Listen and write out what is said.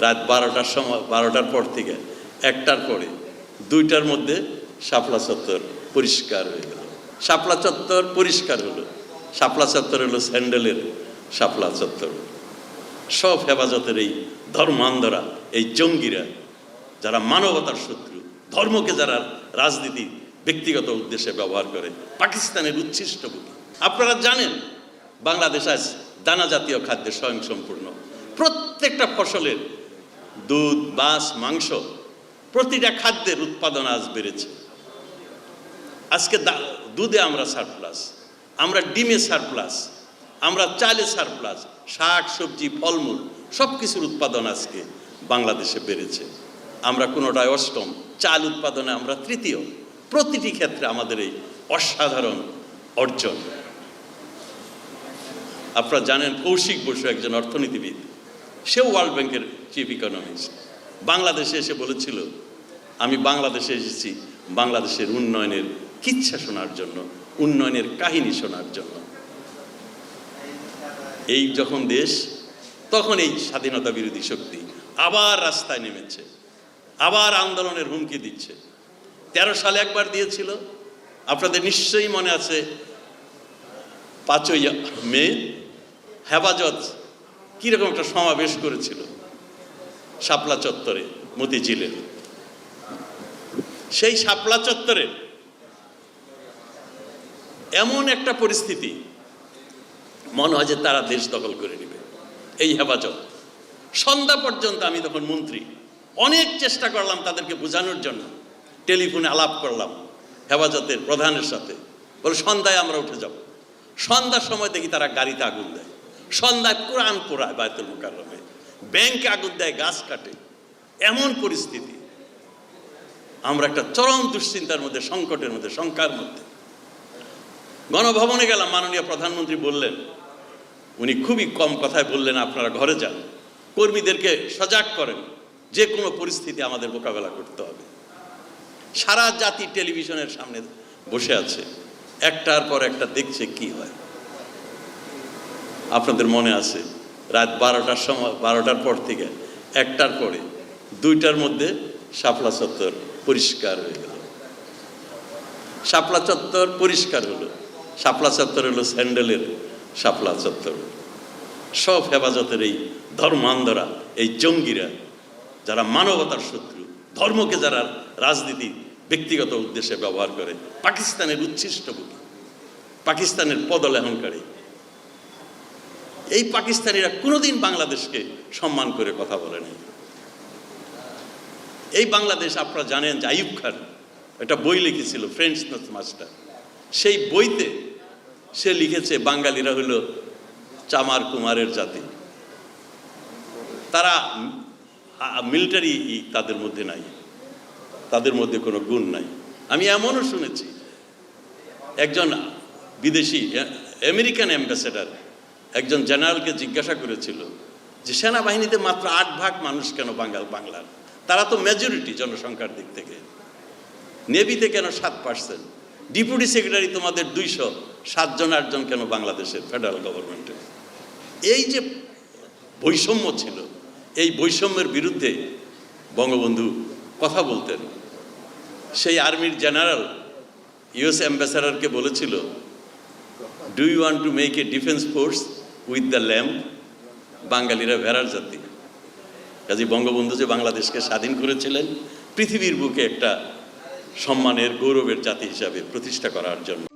রাত 12টার সময়, 12টার পর থেকে 1টার পরে 2টার মধ্যে শাপলা চত্বর পরিষ্কার হয়ে গেল। শাপলা চত্বর পরিষ্কার হলো। শাপলা চত্বর হলো স্যান্ডেলের শাপলা চত্বর। সব হেফাজতের এই ধর্মান্ধরা, এই জঙ্গিরা, যারা মানবতার শত্রু, ধর্মকে যারা রাজনীতি ব্যক্তিগত উদ্দেশ্যে ব্যবহার করে, পাকিস্তানের উচ্ছিষ্ট বুকি। আপনারা জানেন বাংলাদেশ আজ দানা জাতীয় খাদ্যে স্বয়ংসম্পূর্ণ। প্রত্যেকটা ফসলের দুধ, মাছ, মাংস, প্রতিটা খাদ্যের উৎপাদন আজ বেড়েছে। আজকে দুধে আমরা সারপ্লাস, আমরা ডিমে সারপ্লাস, আমরা চালে সারপ্লাস, শাক সবজি ফলমূল সব কিছুর উৎপাদন আজকে বাংলাদেশে বেড়েছে। আমরা কোনোটায় অষ্টম, চাল উৎপাদনে আমরা তৃতীয়। প্রতিটি ক্ষেত্রে আমাদের এই অসাধারণ অর্জন। আপনারা জানেন কৌশিক বসু একজন অর্থনীতিবিদ, সেও ওয়ার্ল্ড ব্যাংকের চিফ ইকোনমিস্ট, বাংলাদেশে এসে বলেছিল, আমি বাংলাদেশে এসেছি বাংলাদেশের উন্নয়নের কিচ্ছা শোনার জন্য, উন্নয়নের কাহিনী শোনার জন্য। এই যখন দেশ, তখন এই স্বাধীনতা বিরোধী শক্তি আবার রাস্তায় নেমেছে, আবার আন্দোলনের হুমকি দিচ্ছে। 13 সালে একবার দিয়েছিল, আপনাদের নিশ্চয়ই মনে আছে। 5ই মে হেফাজত কীরকম একটা সমাবেশ করেছিল শাপলা চত্বরে, মতিঝিলের। সেই শাপলা চত্বরে এমন একটা পরিস্থিতি, মনে হয় যে তারা দেশ দখল করে নেবে এই হেফাজত। সন্ধ্যা পর্যন্ত আমি তখন মন্ত্রী, অনেক চেষ্টা করলাম তাদেরকে বোঝানোর জন্য, টেলিফোনে আলাপ করলাম হেফাজতের প্রধানের সাথে, বলে সন্ধ্যায় আমরা উঠে যাব। সন্ধ্যার সময় দেখি তারা গাড়িতে আগুন দেয়, সন্ধ্যায় কোরআন পোড়ায় বায়তুল মুকাররমে, ব্যাংকে আগুন দেয়, গাছ কাটে। এমন পরিস্থিতি, আমরা একটা চরম দুশ্চিন্তার মধ্যে, সংকটের মধ্যে, শঙ্কার মধ্যে। গণভবনে গেলাম, মাননীয় প্রধানমন্ত্রী বললেন, উনি খুবই কম কথায় বললেন, আপনারা ঘরে যান, কর্মীদেরকে সজাগ করেন, যে কোনো পরিস্থিতি আমাদের মোকাবেলা করতে হবে। সারা জাতি টেলিভিশনের সামনে বসে আছে, একটার পর একটা দেখছে কি হয়। আপনাদের মনে আছে রাত 12টার সময়, 12টার পর থেকে 1টার পরে 2টার মধ্যে শাপলা চত্বর পরিষ্কার হয়ে গেল। শাপলা চত্বর পরিষ্কার হলো। শাপলা চত্বর হলো স্যান্ডেলের শাপলা চত্বর। সব হেফাজতের এই ধর্মান্ধরা, এই জঙ্গিরা, যারা মানবতার শত্রু, ধর্মকে যারা রাজনীতি ব্যক্তিগত উদ্দেশ্যে ব্যবহার করে, পাকিস্তানের উচ্ছিষ্ট বুকি, পাকিস্তানের পদলেহনকারী। এই পাকিস্তানিরা কোনোদিন বাংলাদেশকে সম্মান করে কথা বলেনি। এই বাংলাদেশ, আপনারা জানেন যে আইয়ুব খান একটা বই লিখেছিল, ফ্রেন্ডস নট মাস্টার। সেই বইতে সে লিখেছে বাঙালিরা হলো চামার কুমারের জাতি, তারা মিলিটারি তাদের মধ্যে নাই, তাদের মধ্যে কোনো গুণ নাই। আমি এমনও শুনেছি একজন বিদেশি আমেরিকান অ্যাম্বাসেডার একজন জেনারেলকে জিজ্ঞাসা করেছিল যে সেনাবাহিনীতে মাত্র 8 ভাগ মানুষ কেন বাংলার, তারা তো মেজরিটি জনসংখ্যার দিক থেকে। নেভিতে কেন 7%, ডেপুটি সেক্রেটারি তোমাদের 207 জন 8 জন কেন বাংলাদেশের ফেডারেল গভর্নমেন্টে। এই যে বৈষম্য ছিল, এই বৈষম্যের বিরুদ্ধে বঙ্গবন্ধু কথা বলতেন। সেই আর্মির জেনারেল ইউএস অ্যাম্বাসেডারকে বলেছিল, do you want to make a defence force with the lamb? বাঙালিরা ভেড়ার জাতি। কাজী বঙ্গবন্ধু যে বাংলাদেশকে স্বাধীন করেছিলেন পৃথিবীর বুকে একটা সম্মানের, গৌরবের জাতি হিসাবে প্রতিষ্ঠা করার জন্য।